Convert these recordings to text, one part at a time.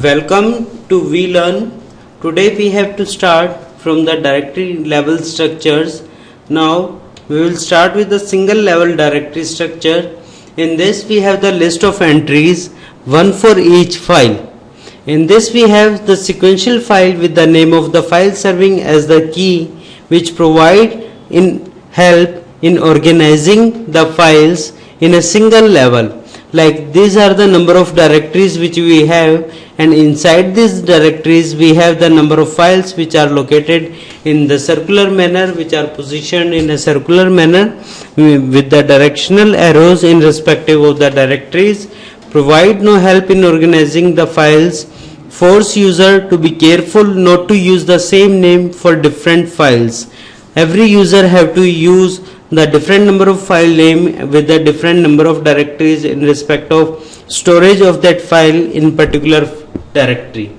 Welcome to VLearn. Today we have to start from the directory level structures. Now we will start with the single level directory structure. In this we have the list of entries, one for each file. In this we have the sequential file with the name of the file serving as the key, which provide in help in organizing the files in a single level. Like these are the number of directories which we have, and inside these directories we have the number of files which are located in the circular manner, which are positioned in a circular manner with the directional arrows in respective of the directories. Provide no help in organizing the files. Force user to be careful not to use the same name for different files. Every user have to use the different number of file name with the different number of directories in respect of storage of that file in particular directory.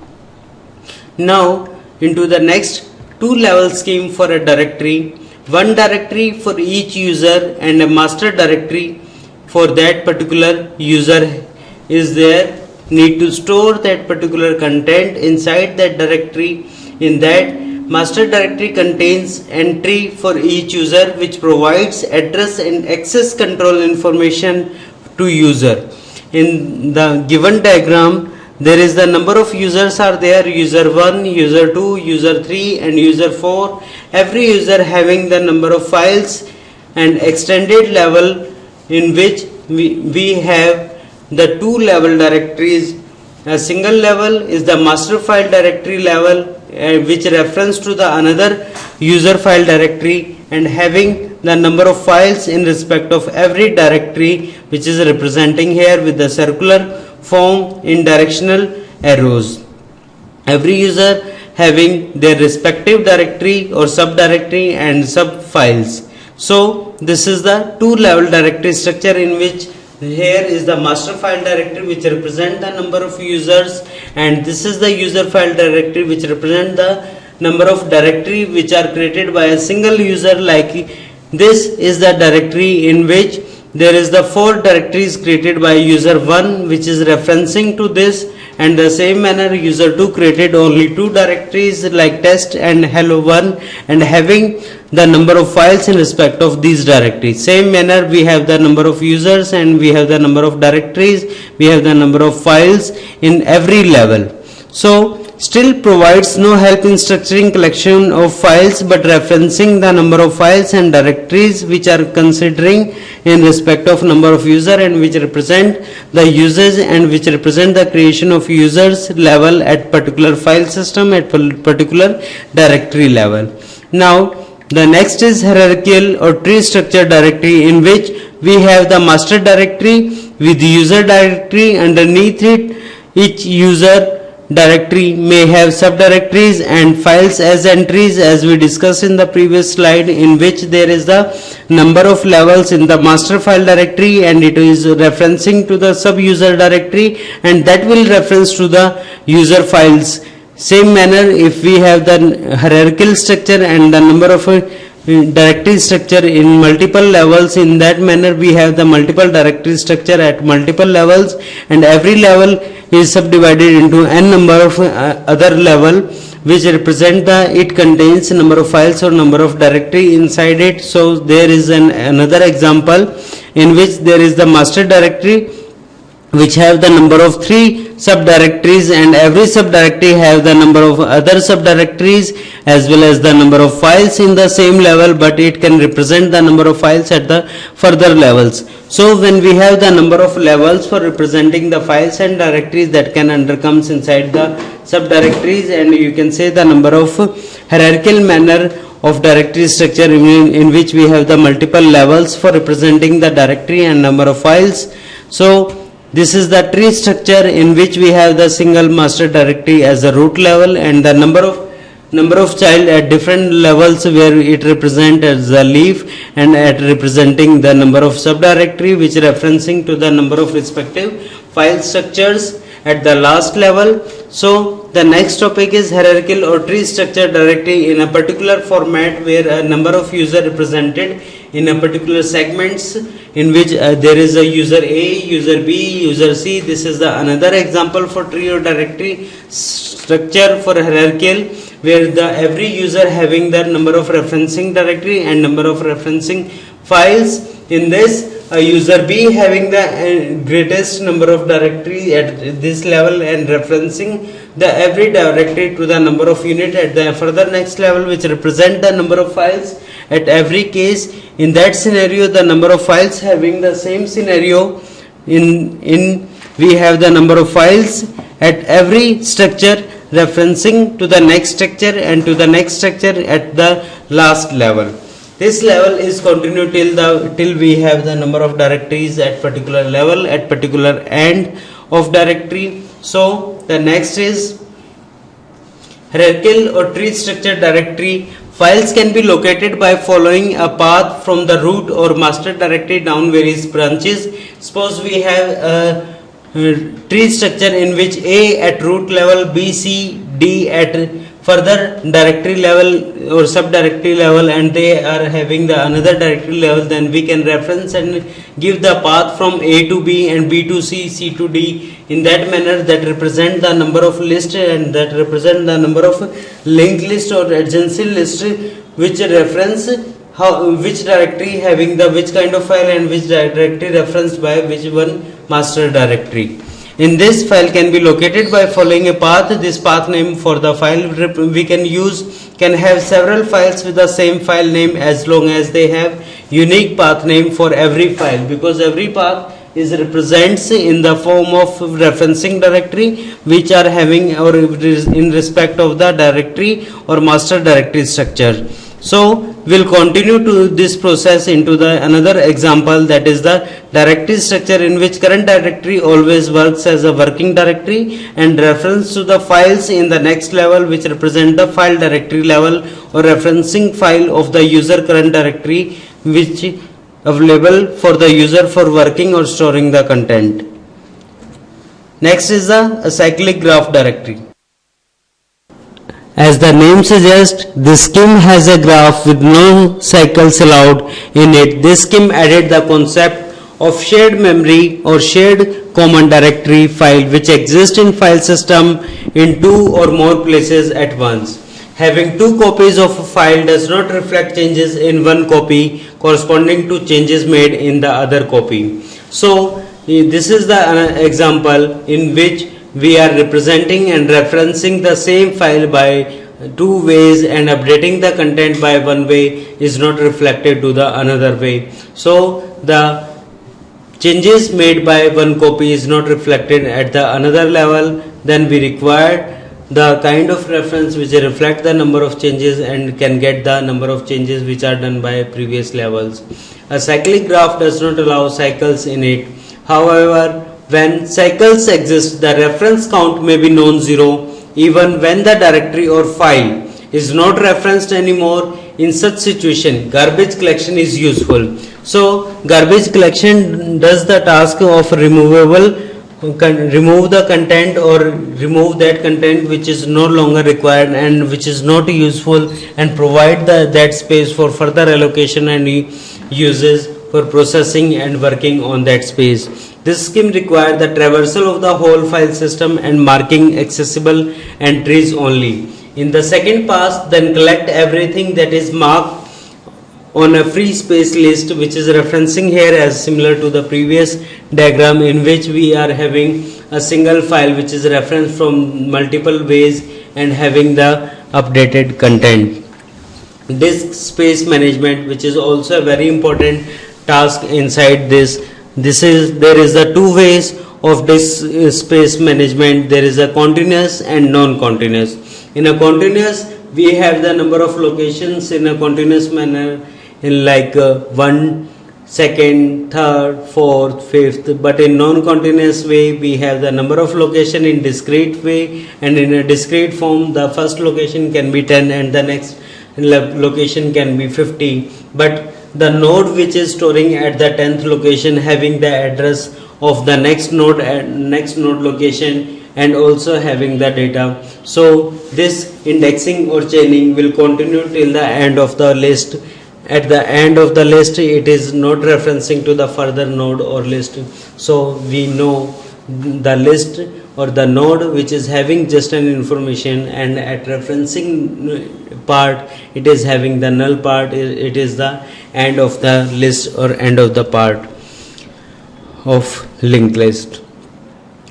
Now into the next two level scheme for a directory. One directory for each user and a master directory for that particular user is there. Need to store that particular content inside that directory. In that master directory contains entry for each user which provides address and access control information to user. In the given diagram there is the number of users are there: user 1, user 2, user 3 and user 4. Every user having the number of files and extended level in which we have the two level directories. A single level is the master file directory level, which reference to the another user file directory and having the number of files in respect of every directory, which is representing here with the circular form in directional arrows. Every user having their respective directory or subdirectory and sub files. So this is the two level directory structure, in which here is the master file directory which represent the number of users, and this is the user file directory which represent the number of directory which are created by a single user. Like this is the directory in which there is the 4 directories created by user 1 which is referencing to this, and the same manner user 2 created only 2 directories like test and hello 1 and having the number of files in respect of these directories. Same manner we have the number of users and we have the number of directories, we have the number of files in every level. So still provides no help in structuring collection of files, but referencing the number of files and directories which are considering in respect of number of user and which represent the users and which represent the creation of users level at particular file system at particular directory level. Now the next is hierarchical or tree structure directory, in which we have the master directory with the user directory. Underneath it, each user directory may have subdirectories and files as entries, as we discussed in the previous slide, in which there is the number of levels in the master file directory and it is referencing to the sub user directory, and that will reference to the user files. Same manner, if we have the hierarchical structure and the number of directory structure in multiple levels, in that manner we have the multiple directory structure at multiple levels, and every level is subdivided into n number of other level which represent the it contains number of files or number of directory inside it. So there is another example in which there is the master directory which have the number of 3 subdirectories, and every subdirectory have the number of other subdirectories as well as the number of files in the same level, but it can represent the number of files at the further levels. So when we have the number of levels for representing the files and directories, that can undercomes inside the subdirectories, and you can say the number of hierarchical manner of directory structure in which we have the multiple levels for representing the directory and number of files. So this is the tree structure in which we have the single master directory as a root level, and the number of child at different levels where it represent as the leaf, and at representing the number of subdirectory which referencing to the number of respective file structures at the last level. So the next topic is hierarchical or tree structure directory in a particular format where a number of users represented in a particular segments in which there is a user A, user B, user C. This is the another example for tree or directory structure for hierarchical, where the every user having the number of referencing directory and number of referencing files. In this, a user B having the greatest number of directory at this level and referencing the every directory to the number of unit at the further next level, which represent the number of files at every case. In that scenario, the number of files having the same scenario in we have the number of files at every structure referencing to the next structure and to the next structure at the last level. This level is continued till we have the number of directories at particular level at particular end of directory. So the next is hierarchical or tree structure directory. Files can be located by following a path from the root or master directory down various branches. Suppose we have a tree structure in which A at root level, B, C, D at further directory level or subdirectory level, and they are having the another directory level. Then we can reference and give the path from A to B and B to C, C to D in that manner that represent the number of list and that represent the number of linked list or adjacency list, which reference which directory having the which kind of file and which directory referenced by which one master directory. In this, file can be located by following a path. This path name for the file we can have several files with the same file name as long as they have unique path name for every file, because every path is represents in the form of referencing directory which are having or in respect of the directory or master directory structure. So we'll continue to this process into the another example, that is the directory structure in which current directory always works as a working directory and reference to the files in the next level which represent the file directory level or referencing file of the user current directory which available for the user for working or storing the content. Next is the acyclic graph directory. As the name suggests, this scheme has a graph with no cycles allowed in it. This scheme added the concept of shared memory or shared common directory file which exists in file system in two or more places at once. Having two copies of a file does not reflect changes in one copy corresponding to changes made in the other copy. So this is the example in which we are representing and referencing the same file by two ways and updating the content by one way is not reflected to the another way. So the changes made by one copy is not reflected at the another level. Then we require the kind of reference which reflect the number of changes and can get the number of changes which are done by previous levels. A cyclic graph does not allow cycles in it. However, when cycles exist, the reference count may be non-zero even when the directory or file is not referenced anymore. In such situation, garbage collection is useful. So garbage collection does the task of remove the content or remove that content which is no longer required and which is not useful and provide that space for further allocation and uses for processing and working on that space. This scheme requires the traversal of the whole file system and marking accessible entries only. In the second pass, then collect everything that is marked on a free space list, which is referencing here as similar to the previous diagram in which we are having a single file which is referenced from multiple ways and having the updated content. Disk space management, which is also a very important task inside this. There is the two ways of disk space management. There is a continuous and non-continuous. In a continuous, we have the number of locations in a continuous manner in like 1, 2nd, 3rd, 4th, 5th, but in non-continuous way we have the number of location in discrete way, and in a discrete form the first location can be 10 and the next location can be 50, but the node which is storing at the 10th location having the address of the next node location and also having the data. So this indexing or chaining will continue till the end of the list. At the end of the list, it is not referencing to the further node or list. So we know the list or the node which is having just an information, and at referencing part it is having the null part. It is the end of the list or end of the part of linked list.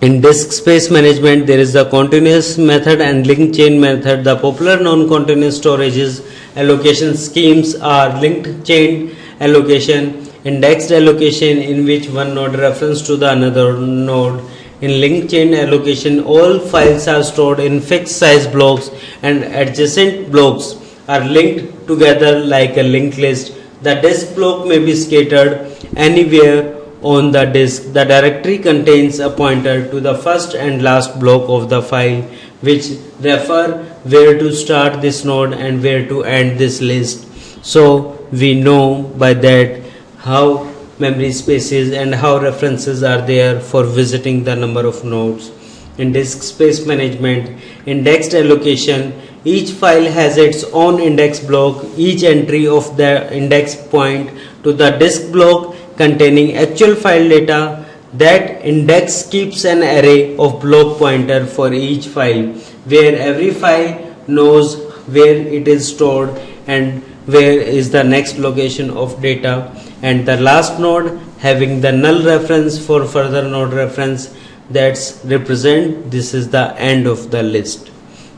In disk space management, there is the continuous method and linked chain method. The popular non-continuous storages allocation schemes are linked chain allocation, indexed allocation, in which one node refers to the another node. In linked chain allocation, all files are stored in fixed size blocks, and adjacent blocks are linked together like a linked list. The disk block may be scattered anywhere on the disk. The directory contains a pointer to the first and last block of the file, which refer where to start this node and where to end this list. So we know by that how memory spaces and how references are there for visiting the number of nodes. In disk space management, indexed allocation, each file has its own index block. Each entry of the index point to the disk block containing actual file data. That index keeps an array of block pointer for each file, where every file knows where it is stored and where is the next location of data. And the last node having the null reference for further node reference, that's represent this is the end of the list.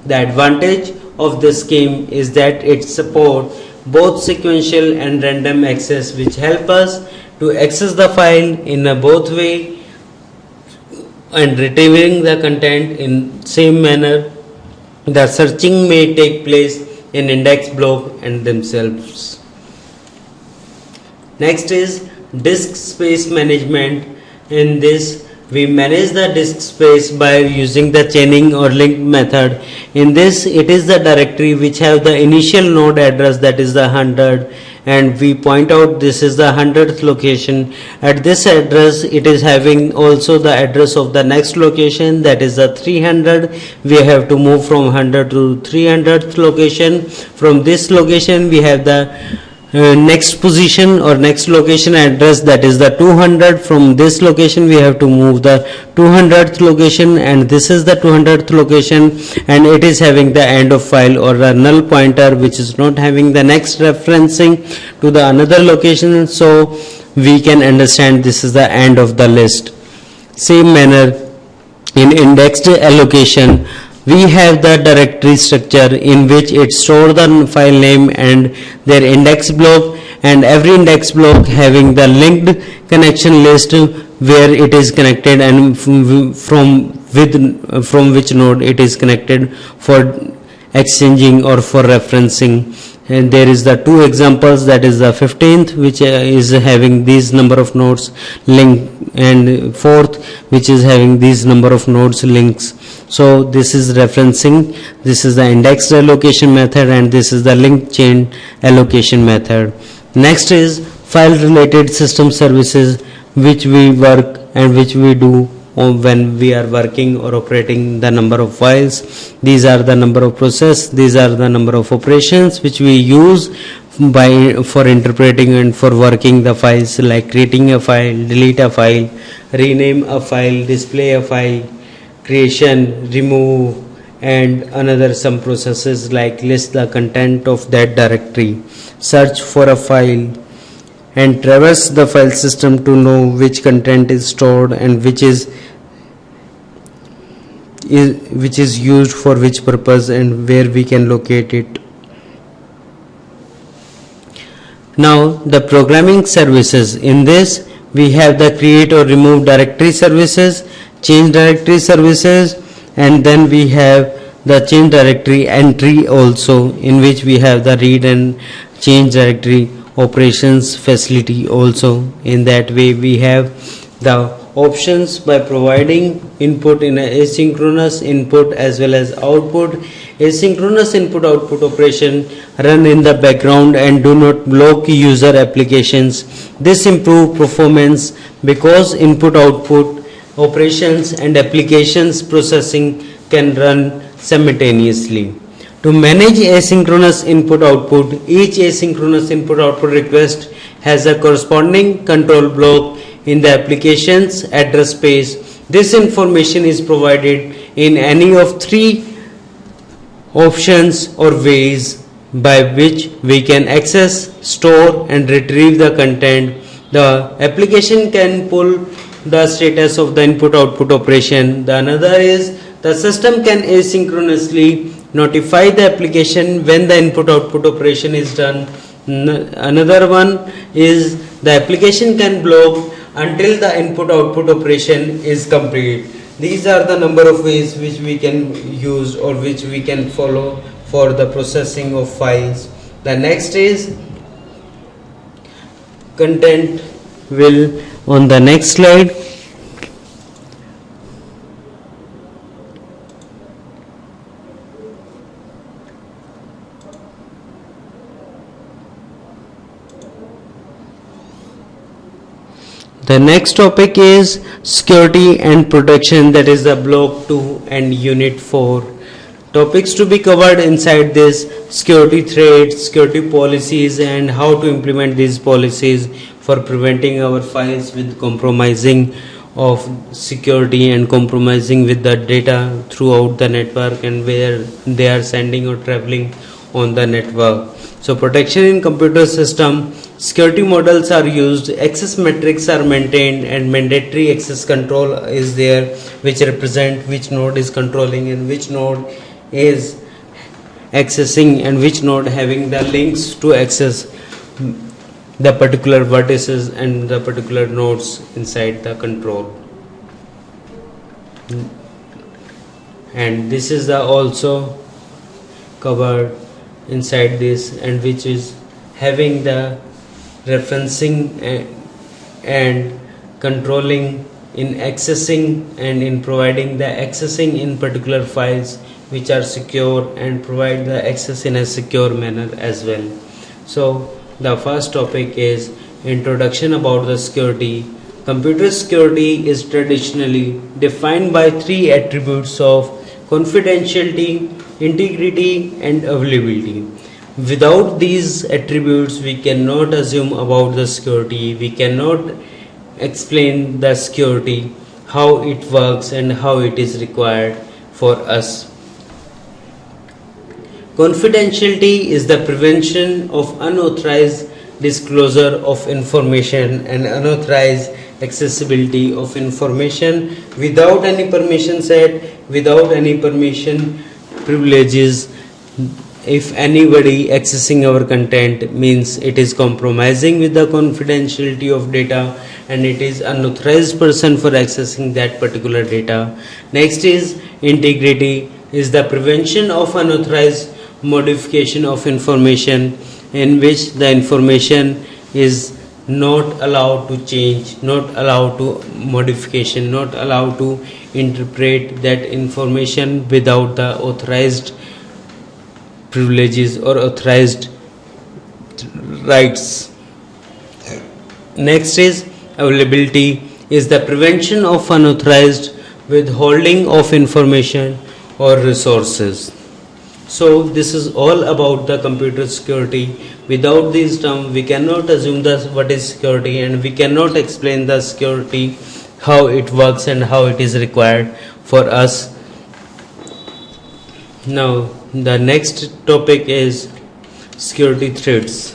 The advantage of this scheme is that it supports both sequential and random access, which help us to access the file in a both way and retrieving the content in same manner. The searching may take place in index block and themselves. Next is disk space management. In this, we manage the disk space by using the chaining or linked method. In this, it is the directory which have the initial node address, that is the 100, and we point out this is the 100th location. At this address, it is having also the address of the next location, that is the 300. We have to move from 100 to 300th location. From this location, we have the next position or next location address, that is the 200. From this location we have to move the 200th location, and this is the 200th location, and it is having the end of file or a null pointer which is not having the next referencing to the another location. So we can understand this is the end of the list. Same manner, in indexed allocation, we have the directory structure in which it stores the file name and their index block, and every index block having the linked connection list where it is connected and from which node it is connected for exchanging or for referencing. And there is the two examples, that is the 15th which is having these number of nodes link, and 4th which is having these number of nodes links. So this is referencing, this is the indexed allocation method, and this is the linked chain allocation method. Next is file related system services, which we work and which we do when we are working or operating the number of files. These are the number of process, these are the number of operations which we use for interpreting and for working the files, like creating a file, delete a file, rename a file, display a file, creation, remove, and another some processes like list the content of that directory, search for a file, and traverse the file system to know which content is stored and which is used for which purpose and where we can locate it. Now the programming services. In this we have the create or remove directory services, change directory services, and then we have the change directory entry also, in which we have the read and change directory operations facility also. In that way we have the options by providing input in a asynchronous input as well as output. Asynchronous input output operation run in the background and do not block user applications. This improve performance because input output operations and applications processing can run simultaneously. To manage asynchronous input-output, each asynchronous input-output request has a corresponding control block in the application's address space. This information is provided in any of three options or ways by which we can access, store and retrieve the content. The application can pull the status of the input-output operation. The another is the system can asynchronously notify the application when the input-output operation is done. Another one is the application can block until the input-output operation is complete. These are the number of ways which we can use or which we can follow for the processing of files. The next is content will on the next slide. The next topic is security and protection, that is the block 2 and unit 4. Topics to be covered inside this: security threats, security policies and how to implement these policies for preventing our files with compromising of security and compromising with the data throughout the network and where they are sending or traveling on the network. So protection in computer system, security models are used, access metrics are maintained and mandatory access control is there, which represent which node is controlling and which node is accessing and which node having the links to access the particular vertices and the particular nodes inside the control. And this is the also covered inside this, and which is having the referencing and controlling in accessing and in providing the accessing in particular files which are secure and provide the access in a secure manner as well. So the first topic is introduction about the security. Computer security is traditionally defined by three attributes of confidentiality, integrity and availability. Without these attributes we cannot assume about the security, we cannot explain the security, how it works and how it is required for us. Confidentiality is the prevention of unauthorized disclosure of information and unauthorized accessibility of information without any permission set, without any permission privileges. If anybody accessing our content means it is compromising with the confidentiality of data and it is unauthorized person for accessing that particular data. Next is integrity, is the prevention of unauthorized modification of information in which the information is not allowed to change, not allowed to modification, not allowed to interpret that information without the authorized privileges or authorized rights. Next is availability, is the prevention of unauthorized withholding of information or resources. So this is all about the computer security. Without these terms we cannot assume that what is security and we cannot explain the security, how it works and how it is required for us. Now the next topic is security threats.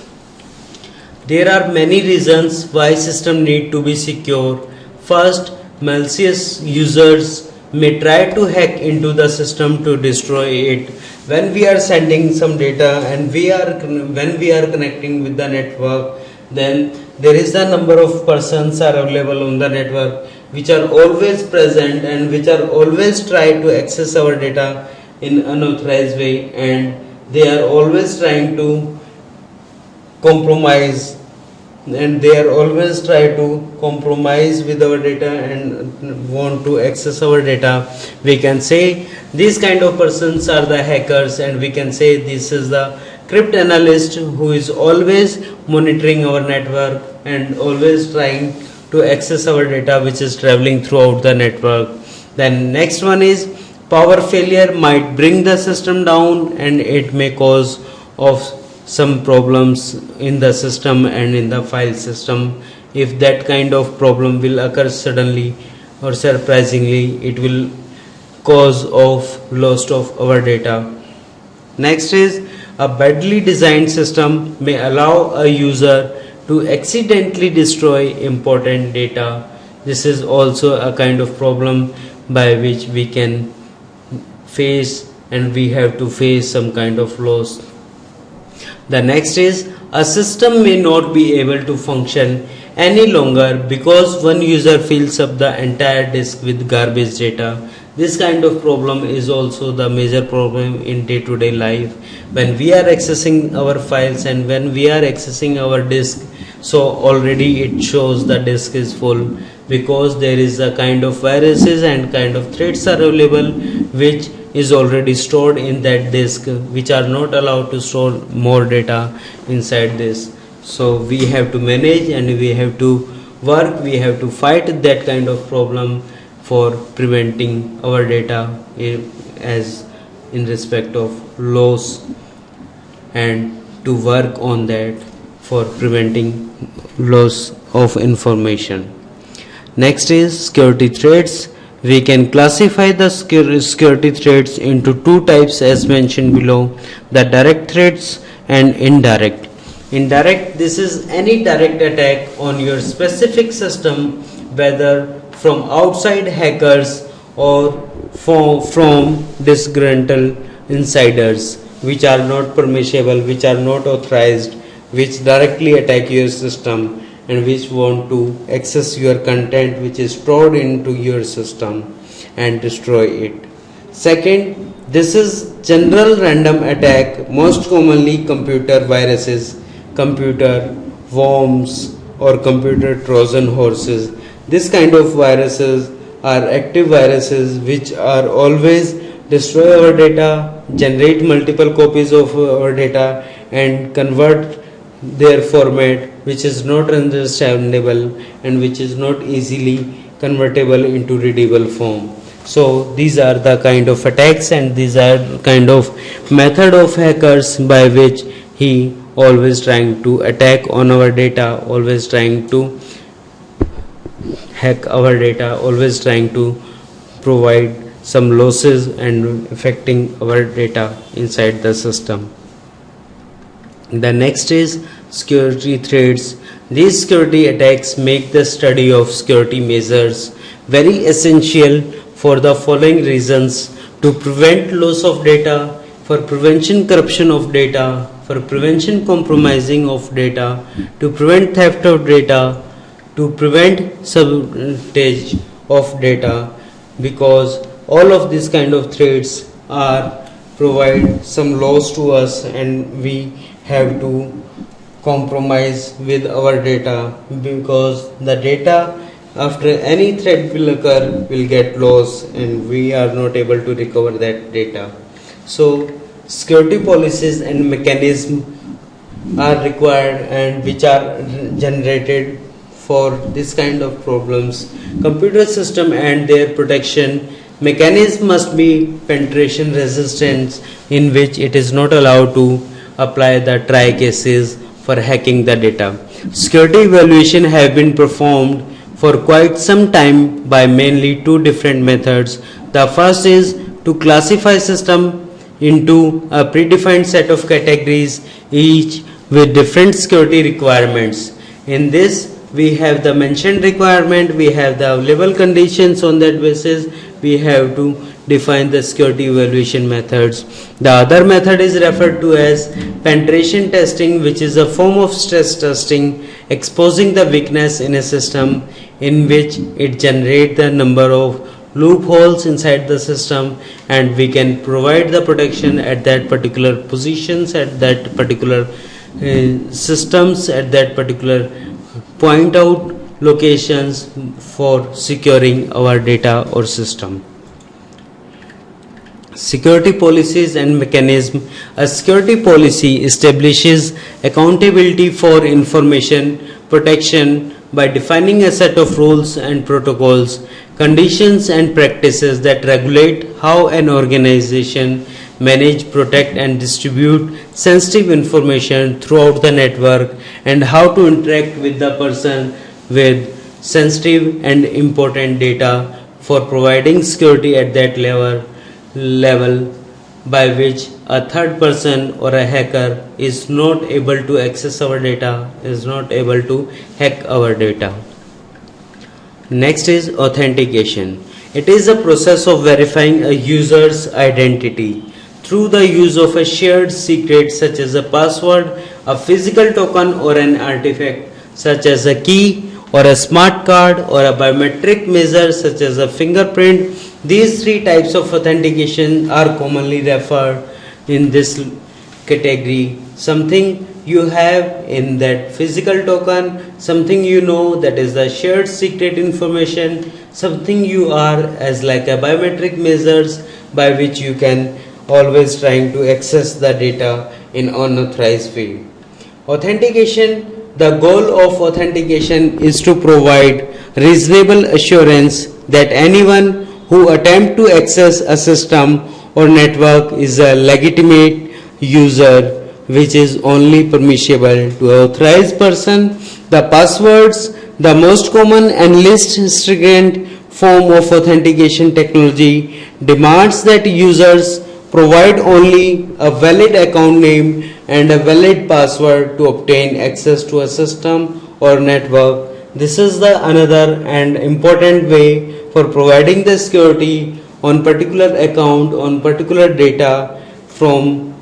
There are many reasons why system need to be secure. First, malicious users may try to hack into the system to destroy it. When we are sending some data and when we are connecting with the network, then there is the number of persons are available on the network which are always present and which are always try to access our data in unauthorized way, and they are always trying to compromise and they are always try to compromise with our data and want to access our data. We can say these kind of persons are the hackers, and we can say this is the cryptanalyst who is always monitoring our network and always trying to access our data which is traveling throughout the network. Then next one is power failure might bring the system down, and it may cause of some problems in the system and in the file system. If that kind of problem will occur suddenly or surprisingly, it will cause of loss of our data. Next is a badly designed system may allow a user to accidentally destroy important data. This is also a kind of problem by which we can face, and we have to face some kind of loss. The next is a system may not be able to function any longer because one user fills up the entire disk with garbage data. This kind of problem is also the major problem in day-to-day life when we are accessing our files and when we are accessing our disk. So already it shows the disk is full because there is a kind of viruses and kind of threats are available which is already stored in that disk, which are not allowed to store more data inside this. So we have to manage and we have to work, we have to fight that kind of problem for preventing our data as in respect of loss, and to work on that for preventing loss of information. Next is security threats. We can classify the security threats into two types as mentioned below: the direct threats and indirect. Indirect, this is any direct attack on your specific system, whether from outside hackers or from disgruntled insiders, which are not permissible, which are not authorized, which directly attack your system and which want to access your content which is stored into your system and destroy it. Second, this is general random attack, most commonly computer viruses, computer worms or computer Trojan horses. This kind of viruses are active viruses which are always destroy our data, generate multiple copies of our data and convert their format which is not understandable and which is not easily convertible into readable form. So these are the kind of attacks and these are kind of method of hackers by which he always trying to attack on our data, always trying to hack our data, always trying to provide some losses and affecting our data inside the system. The next is security threats. These security attacks make the study of security measures very essential for the following reasons: to prevent loss of data, for prevention corruption of data, for prevention compromising of data, to prevent theft of data, to prevent sabotage of data, because all of these kind of threats are provide some loss to us and we have to compromise with our data, because the data after any threat will occur will get lost and we are not able to recover that data. So security policies and mechanisms are required and which are generated for this kind of problems. Computer system and their protection mechanism must be penetration resistant, in which it is not allowed to apply the try cases for hacking the data. Security evaluation have been performed for quite some time by mainly two different methods. The first is to classify system into a predefined set of categories, each with different security requirements. In this, we have the mentioned requirement, we have the available conditions. On that basis, we have to define the security evaluation methods. The other method is referred to as penetration testing, which is a form of stress testing exposing the weakness in a system, in which it generates the number of loopholes inside the system and we can provide the protection at that particular positions, at that particular systems, at that particular point out locations for securing our data or system. Security policies and mechanism. A security policy establishes accountability for information protection by defining a set of rules and protocols, conditions and practices that regulate how an organization manage, protect and distribute sensitive information throughout the network, and how to interact with the person with sensitive and important data for providing security at that level by which a third person or a hacker is not able to access our data, is not able to hack our data. Next is authentication. It is a process of verifying a user's identity through the use of a shared secret such as a password, a physical token or an artifact such as a key or a smart card or a biometric measure such as a fingerprint. These three types of authentication are commonly referred in this category. Something you have in that physical token, something you know, that is the shared secret information, something you are as like a biometric measures by which you can always trying to access the data in unauthorized way. Authentication. The goal of authentication is to provide reasonable assurance that anyone who attempt to access a system or network is a legitimate user, which is only permissible to authorized person. The passwords, the most common and least stringent form of authentication technology, demands that users provide only a valid account name and a valid password to obtain access to a system or network. This is the another and important way for providing the security on particular account, on particular data, from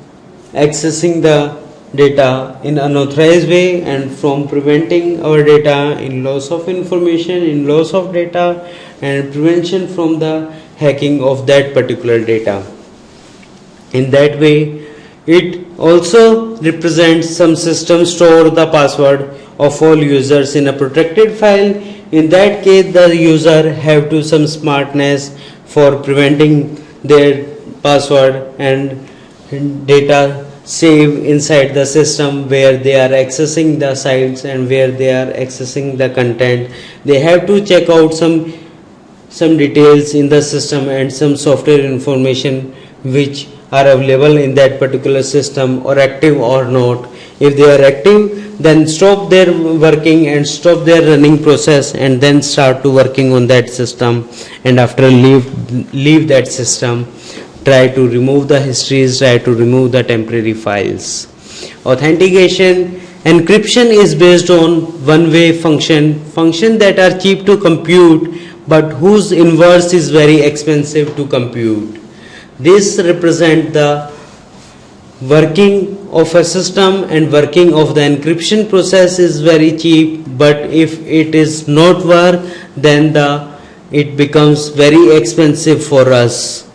accessing the data in unauthorized way and from preventing our data in loss of information, in loss of data, and prevention from the hacking of that particular data. In that way, it also represents some system store the password of all users in a protected file. In that case, the user have to some smartness for preventing their password and data save inside the system where they are accessing the sites and where they are accessing the content. They have to check out some details in the system and some software information which are available in that particular system or active or not. If they are active, then stop their working and stop their running process and then start to working on that system, and after leave that system, try to remove the histories, try to remove the temporary files. Authentication. Encryption is based on one-way function that are cheap to compute but whose inverse is very expensive to compute. This represent the working of a system, and working of the encryption process is very cheap, but if it is not work, then it becomes very expensive for us.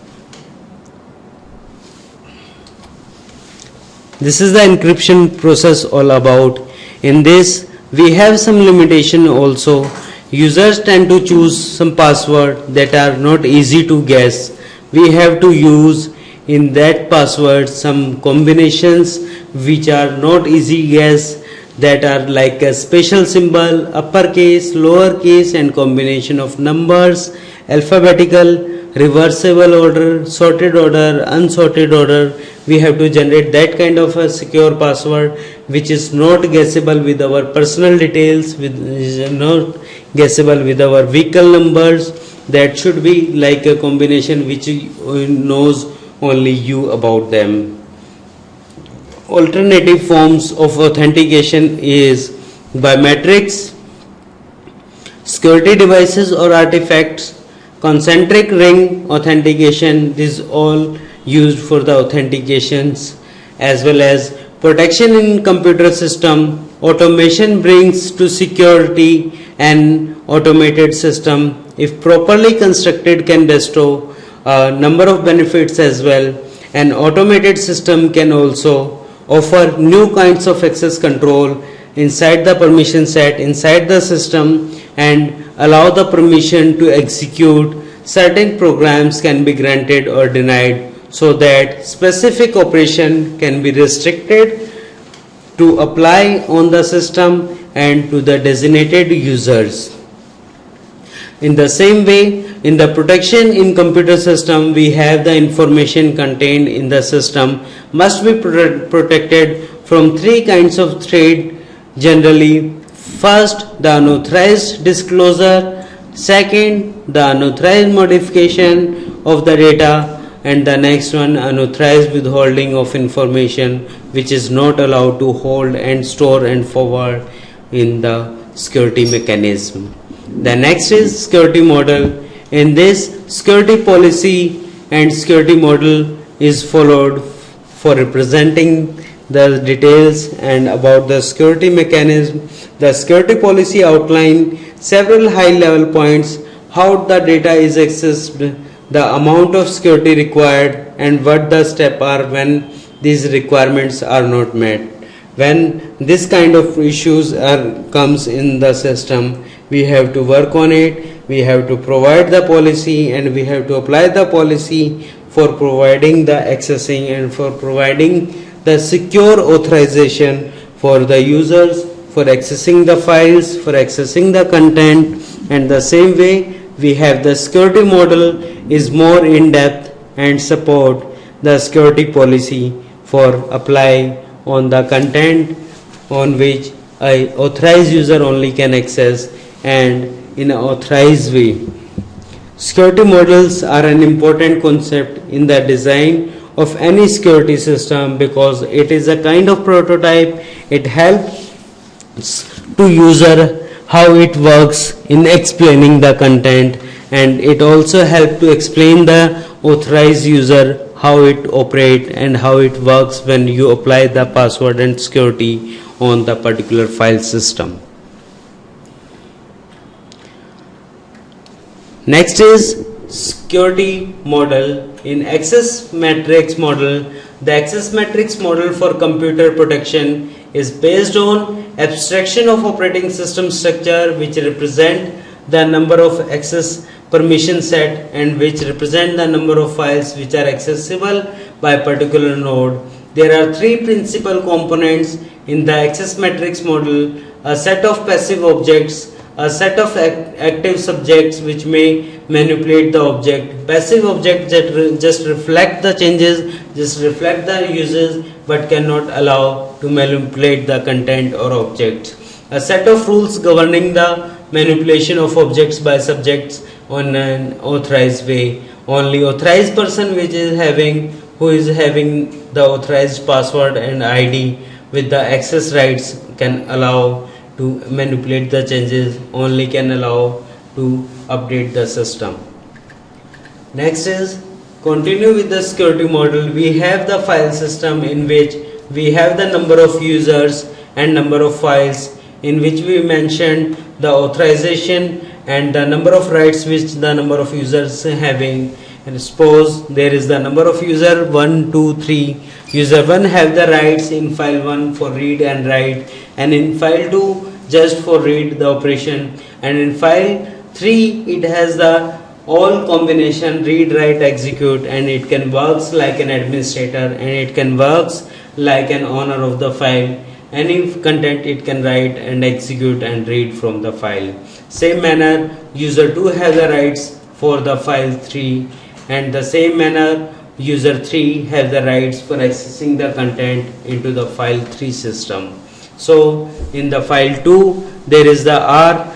This is the encryption process all about. In this, we have some limitation also. Users tend to choose some password that are not easy to guess. We have to use in that password some combinations which are not easy guess, that are like a special symbol, uppercase, lowercase, and combination of numbers, alphabetical, reversible order, sorted order, unsorted order. We have to generate that kind of a secure password which is not guessable with our personal details, is not guessable with our vehicle numbers. That should be like a combination which knows only you about them. Alternative forms of authentication is biometrics, security devices or artifacts, concentric ring authentication. These all used for the authentications, as well as protection in computer system. Automation brings to security an automated system, if properly constructed, can bestow a number of benefits as well. An automated system can also offer new kinds of access control inside the permission set inside the system and allow the permission to execute certain programs can be granted or denied, so that specific operation can be restricted to apply on the system, and to the designated users. In the same way, in the protection in computer system, we have the information contained in the system must be protected from three kinds of threat generally. First, the unauthorized disclosure. Second, the unauthorized modification of the data. And the next one, unauthorized withholding of information which is not allowed to hold and store and forward in the security mechanism. The next is security model. In this, security policy and security model is followed for representing the details and about the security mechanism. The security policy outline several high level points: how the data is accessed, the amount of security required, and what the steps are when these requirements are not met. When this kind of issues comes in the system, we have to work on it. We have to provide the policy and we have to apply the policy for providing the accessing and for providing the secure authorization for the users for accessing the files, for accessing the content. And the same way, we have the security model is more in depth and support the security policy for applying on the content on which a authorized user only can access and in an authorized way. Security models are an important concept in the design of any security system because it is a kind of prototype. It helps to user how it works in explaining the content, and it also helps to explain the authorized user how it operates and how it works when you apply the password and security on the particular file system. Next is security model. In access matrix model, the access matrix model for computer protection is based on abstraction of operating system structure which represent the number of access permission set and which represent the number of files which are accessible by a particular node. There are three principal components in the access matrix model: a set of passive objects, a set of active subjects which may manipulate the object. Passive objects that just reflect the changes, just reflect the uses, but cannot allow to manipulate the content or object. A set of rules governing the manipulation of objects by subjects on an authorized way. Only authorized person who is having the authorized password and ID with the access rights can allow to manipulate the changes, only can allow to update the system. Next is continue with the security model. We have the file system in which we have the number of users and number of files, in which we mentioned the authorization and the number of rights which the number of users having. And suppose there is the number of user 1, 2, 3. User 1 have the rights in file 1 for read and write, and in file 2 just for read the operation, and in file 3 it has the all combination read, write, execute, and it can works like an administrator and it can works like an owner of the file. Any content it can write and execute and read from the file. Same manner, user 2 has the rights for the file 3, and the same manner user 3 has the rights for accessing the content into the file 3 system. So in the file 2 there is the R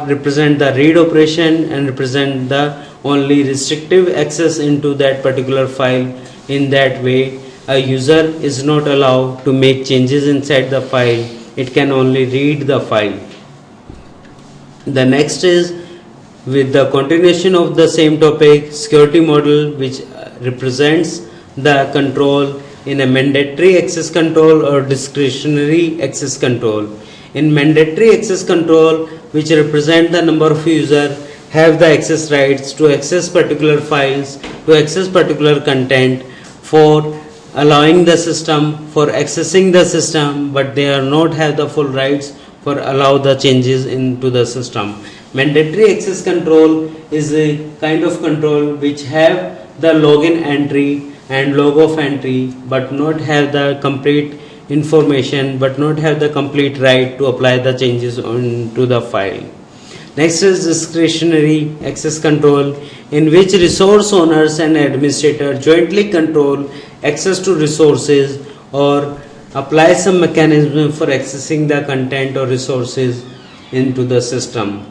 represent the read operation and represent the only restrictive access into that particular file. In that way, a user is not allowed to make changes inside the file. It can only read the file. The next is with the continuation of the same topic, security model, which represents the control in a mandatory access control or discretionary access control. In mandatory access control, which represent the number of users have the access rights to access particular files, to access particular content, for allowing the system, for accessing the system, but they are not have the full rights for allow the changes into the system. Mandatory access control is a kind of control which have the login entry and log off entry, but not have the complete information but not have the complete right to apply the changes onto the file. Next is discretionary access control, in which resource owners and administrator jointly control access to resources or apply some mechanism for accessing the content or resources into the system.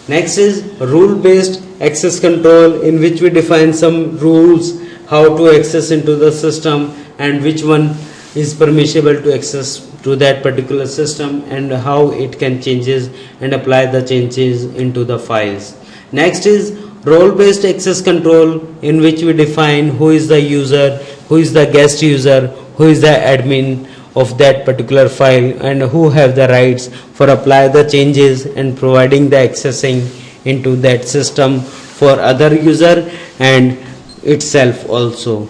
Next is rule-based access control, in which we define some rules how to access into the system and which one is permissible to access to that particular system and how it can changes and apply the changes into the files. Next is role-based access control, in which we define who is the user, who is the guest user, who is the admin of that particular file, and who have the rights for apply the changes and providing the accessing into that system for other user and itself also.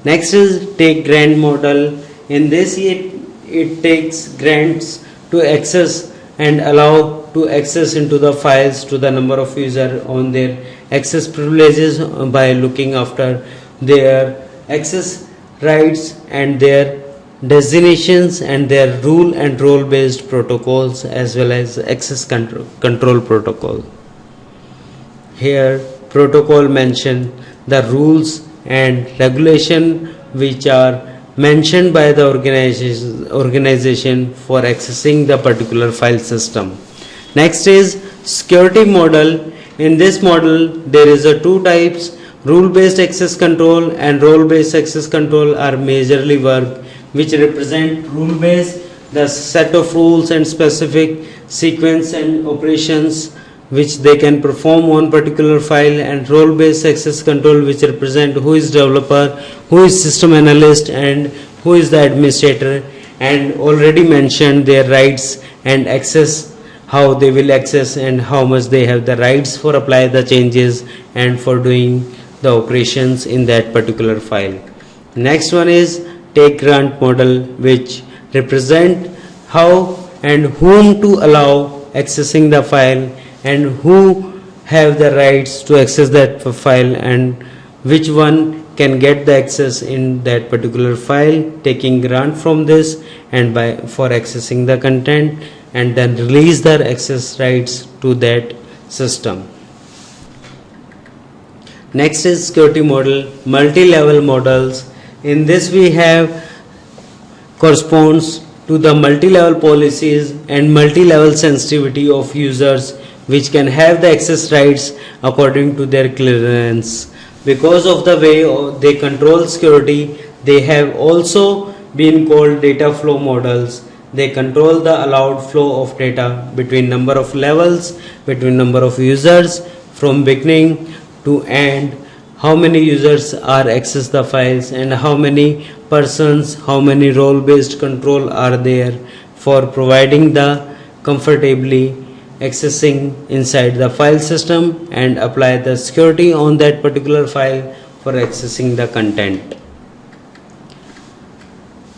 Next is take grant model. In this it takes grants to access and allow to access into the files to the number of user on their access privileges by looking after their access rights and their designations and their rule and role based protocols as well as access control protocol. Here protocol mention the rules and regulation which are mentioned by the organization for accessing the particular file system. Next is security model. In this model there is a two types, rule based access control and role based access control are majorly work which represent rule based, the set of rules and specific sequence and operations which they can perform on particular file, and role based access control which represent who is developer, who is system analyst and who is the administrator, and already mentioned their rights and access, how they will access and how much they have the rights for apply the changes and for doing the operations in that particular file. Next one is take grant model, which represent how and whom to allow accessing the file and who have the rights to access that file and which one can get the access in that particular file, taking grant from this and by for accessing the content and then release their access rights to that system. Next is security model, multi-level models. In this we have corresponds to the multi-level policies and multi-level sensitivity of users which can have the access rights according to their clearance. Because of the way they control security, they have also been called data flow models. They control the allowed flow of data between number of levels, between number of users from beginning to end, how many users are access the files and how many persons, how many role based control are there for providing the comfortably accessing inside the file system and apply the security on that particular file for accessing the content.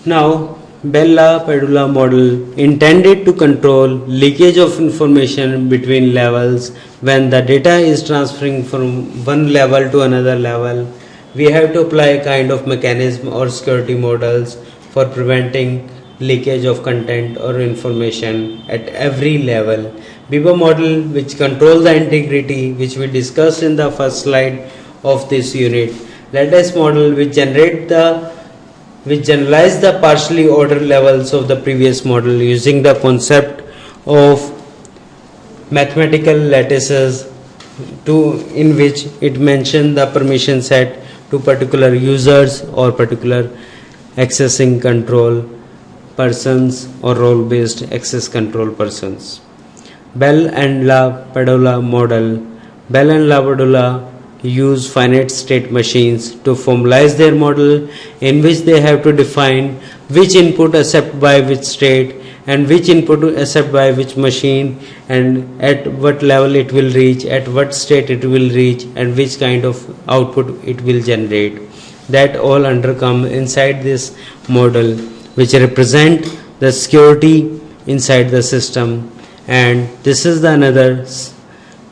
Now Bell-LaPadula model intended to control leakage of information between levels. When the data is transferring from one level to another level, we have to apply a kind of mechanism or security models for preventing leakage of content or information at every level. Biba model, which control the integrity, which we discussed in the first slide of this unit. Lattice model, which generalize the partially ordered levels of the previous model using the concept of mathematical lattices, in which it mentioned the permission set to particular users or particular accessing control persons or role based access control persons. Bell and LaPadula model. Bell and LaPadula use finite state machines to formalize their model, in which they have to define which input accept by which state and which input accept by which machine and at what level it will reach, at what state it will reach and which kind of output it will generate. That all undercome inside this model, which represent the security inside the system. And this is the another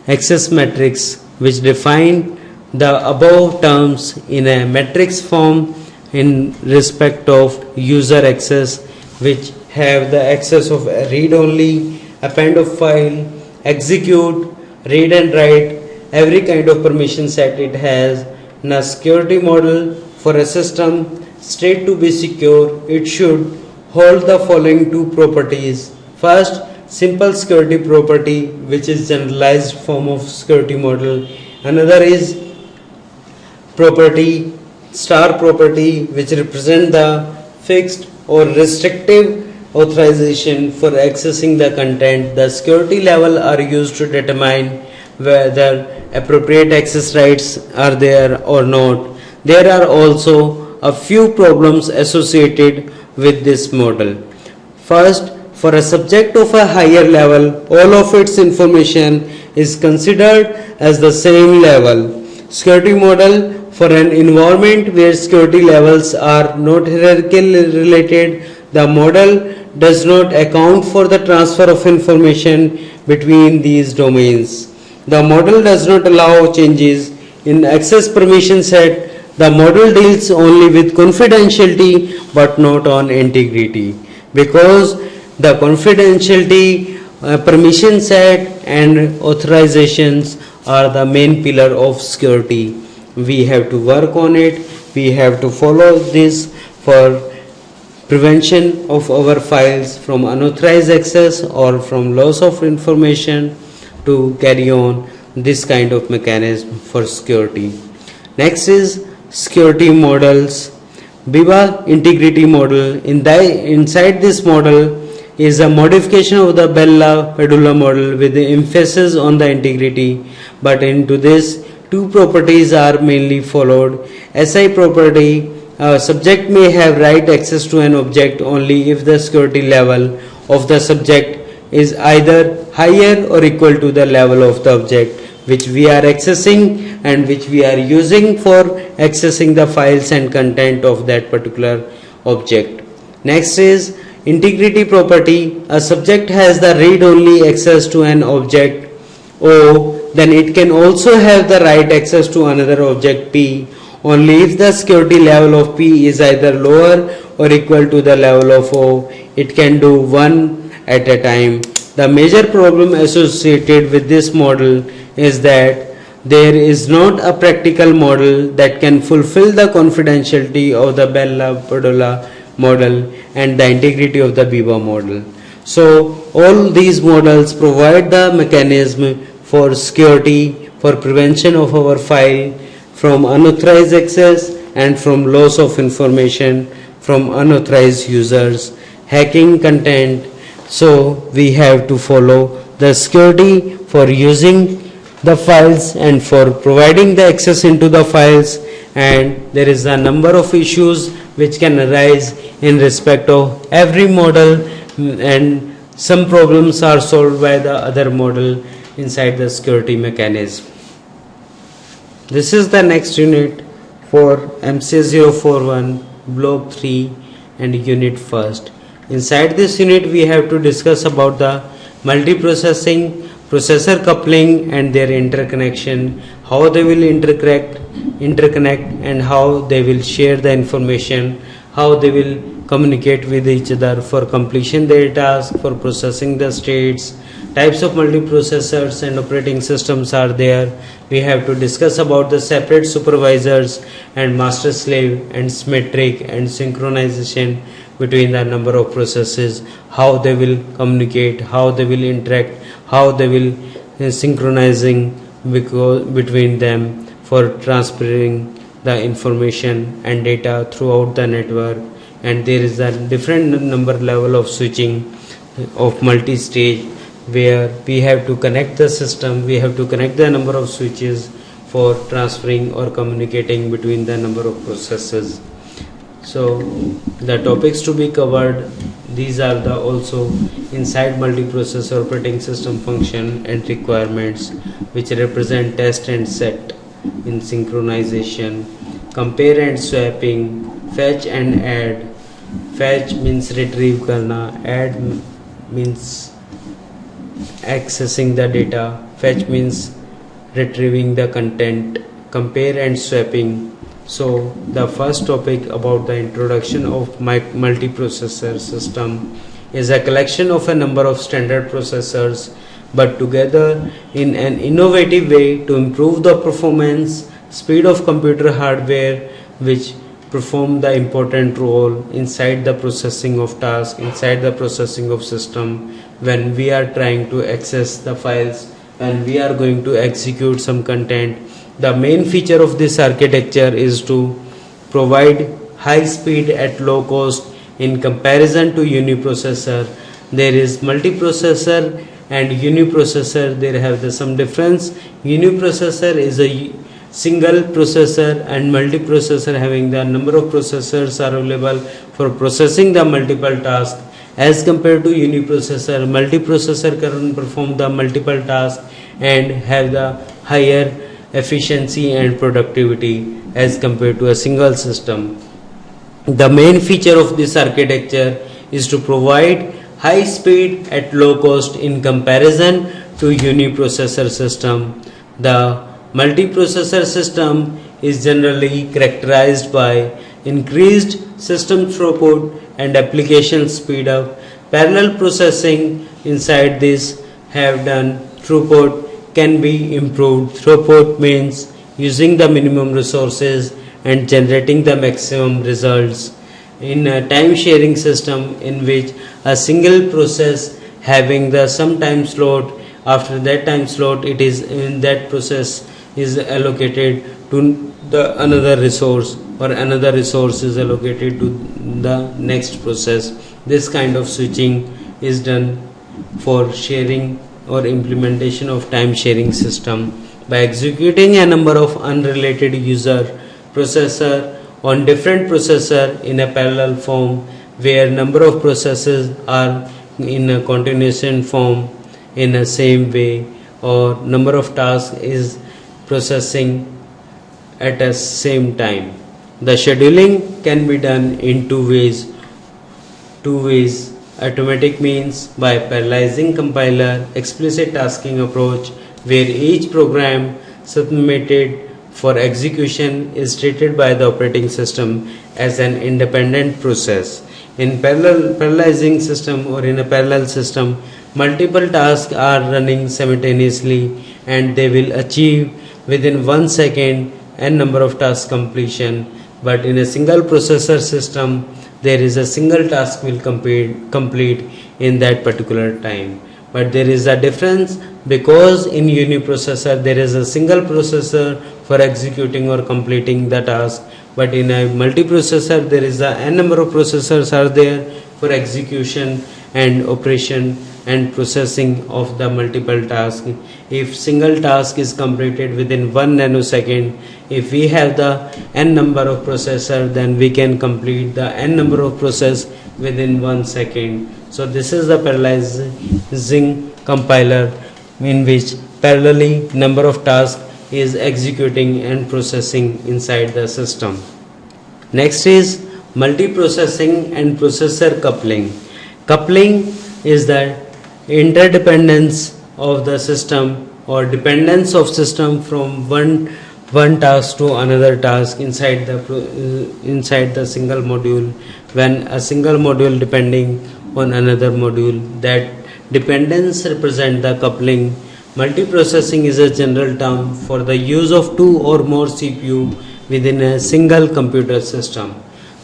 access matrix which define the above terms in a matrix form in respect of user access, which have the access of read only, append of file, execute, read and write, every kind of permission set it has. In a security model for a system state to be secure, it should hold the following two properties. First, simple security property, which is generalized form of security model. Another is property, star property, which represent the fixed or restrictive authorization for accessing the content. The security level are used to determine whether appropriate access rights are there or not. There are also a few problems associated with this model. First, for a subject of a higher level, all of its information is considered as the same level. Security model for an environment where security levels are not hierarchically related, the model does not account for the transfer of information between these domains. The model does not allow changes in access permission set. The model deals only with confidentiality but not on integrity, because the confidentiality, permission set and authorizations are the main pillar of security. We have to work on it. We have to follow this for prevention of our files from unauthorized access or from loss of information, to carry on this kind of mechanism for security. Next is security models. BIBA integrity model. Inside this model is a modification of the Bell LaPadula model with the emphasis on the integrity, but into this two properties are mainly followed. SI property, a subject may have right access to an object only if the security level of the subject is either higher or equal to the level of the object which we are accessing and which we are using for accessing the files and content of that particular object. Next is integrity property. A subject has the read only access to an object O, then it can also have the right access to another object P only if the security level of P is either lower or equal to the level of O. It can do one at a time. The major problem associated with this model is that there is not a practical model that can fulfill the confidentiality of the Bell LaPadula model and the integrity of the BIBA model. So all these models provide the mechanism for security, for prevention of our file from unauthorized access and from loss of information from unauthorized users, hacking content. So we have to follow the security for using the files and for providing the access into the files, and there is a number of issues which can arise in respect of every model, and some problems are solved by the other model inside the security mechanism. This is the next unit for MCA 041 block 3 and unit first. Inside this unit we have to discuss about the multiprocessing, processor coupling and their interconnection, how they will interconnect and how they will share the information, how they will communicate with each other for completion their task, for processing the states. Types of multiprocessors and operating systems are there. We have to discuss about the separate supervisors and master slave and symmetric and synchronization between the number of processes, how they will communicate, how they will interact, how they will synchronizing between them for transferring the information and data throughout the network. And there is a different number level of switching of multi-stage, where we have to connect the system, we have to connect the number of switches for transferring or communicating between the number of processes. So the topics to be covered, these are the also inside multiprocessor operating system function and requirements, which represent test and set in synchronization, compare and swapping, fetch and add. Fetch means retrieve karna, add means accessing the data, fetch means retrieving the content, compare and swapping. So the first topic about the introduction of multiprocessor system is a collection of a number of standard processors but together in an innovative way to improve the performance, speed of computer hardware, which perform the important role inside the processing of tasks, inside the processing of system when we are trying to access the files, when we are going to execute some content. The main feature of this architecture is to provide high speed at low cost in comparison to uniprocessor. There is multiprocessor and uniprocessor. There have some difference. Uniprocessor is a single processor and multiprocessor having the number of processors are available for processing the multiple tasks. As compared to uniprocessor, multiprocessor can perform the multiple tasks and have the higher efficiency and productivity as compared to a single system. The main feature of this architecture is to provide high speed at low cost in comparison to uniprocessor system. The multiprocessor system is generally characterized by increased system throughput and application speed up. Parallel processing inside this have done throughput can be improved. Throughput means using the minimum resources and generating the maximum results. In a time sharing system in which a single process having the some time slot, after that time slot it is in that process is allocated to the another resource or another resource is allocated to the next process. This kind of switching is done for sharing or implementation of time sharing system by executing a number of unrelated user processor on different processor in a parallel form where number of processes are in a continuation form in a same way or number of tasks is processing at a same time. The scheduling can be done in two ways. Automatic means by parallelizing compiler explicit tasking approach where each program submitted for execution is treated by the operating system as an independent process. In parallelizing system or in a parallel system, multiple tasks are running simultaneously and they will achieve within 1 second n number of task completion. But in a single processor system, there is a single task will complete in that particular time. But there is a difference because in uniprocessor there is a single processor for executing or completing the task, but in a multiprocessor there is a n number of processors are there for execution and operation and processing of the multiple tasks. If single task is completed within 1 nanosecond, if we have the n number of processor, then we can complete the n number of process within 1 second. So this is the parallelizing compiler in which parallelly number of tasks is executing and processing inside the system. Next is multiprocessing and processor coupling. Coupling is the interdependence of the system or dependence of system from one task to another task inside the single module. When a single module depending on another module, that dependence represent the coupling. Multiprocessing is a general term for the use of two or more CPU within a single computer system.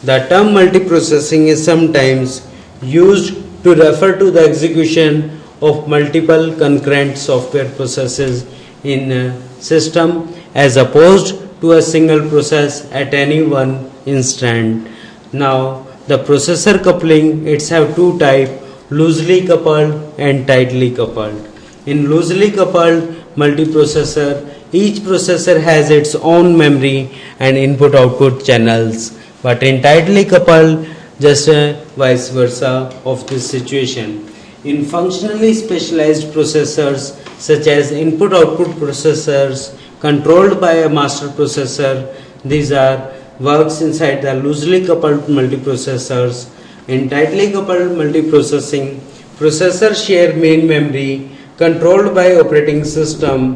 The term multiprocessing is sometimes used to refer to the execution of multiple concurrent software processes in a system as opposed to a single process at any one instant. Now, the processor coupling, it's have two types, loosely coupled and tightly coupled. In loosely coupled multiprocessor, each processor has its own memory and input-output channels, but in tightly coupled, just vice versa of this situation. In functionally specialized processors such as input-output processors controlled by a master processor, these are works inside the loosely coupled multiprocessors. In tightly coupled multiprocessing, processors share main memory controlled by operating system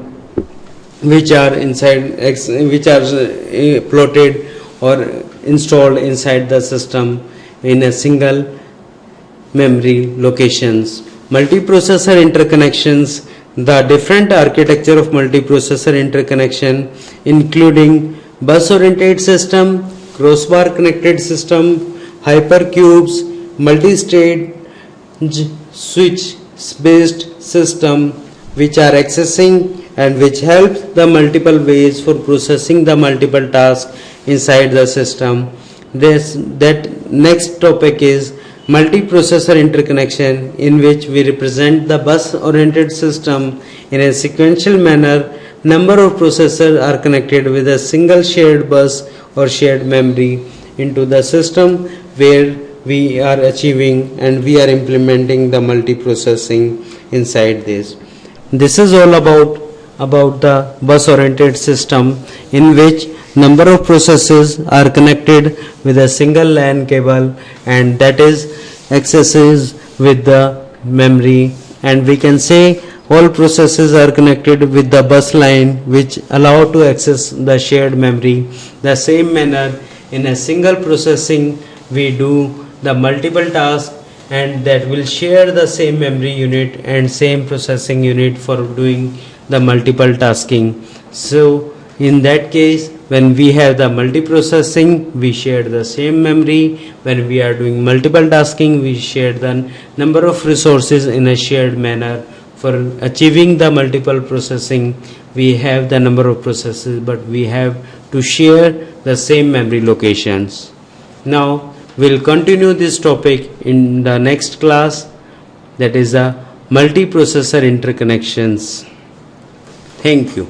which are plotted or installed inside the system in a single memory locations. Multiprocessor interconnections. The different architecture of multiprocessor interconnection including bus-oriented system, crossbar connected system, hypercubes, multi-stage switch-based system which are accessing and which help the multiple ways for processing the multiple tasks inside the system. That next topic is multiprocessor interconnection, in which we represent the bus oriented system in a sequential manner. Number of processors are connected with a single shared bus or shared memory into the system where we are achieving and we are implementing the multiprocessing inside this. This is all about the bus oriented system, in which number of processes are connected with a single LAN cable, and that is accesses with the memory, and we can say all processes are connected with the bus line which allow to access the shared memory. The same manner in a single processing we do the multiple tasks, and that will share the same memory unit and same processing unit for doing the multiple tasking. So in that case, when we have the multiprocessing, we share the same memory. When we are doing multiple tasking, we share the number of resources in a shared manner. For achieving the multiple processing, we have the number of processes, but we have to share the same memory locations. Now we'll continue this topic in the next class, that is the multiprocessor interconnections. Thank you.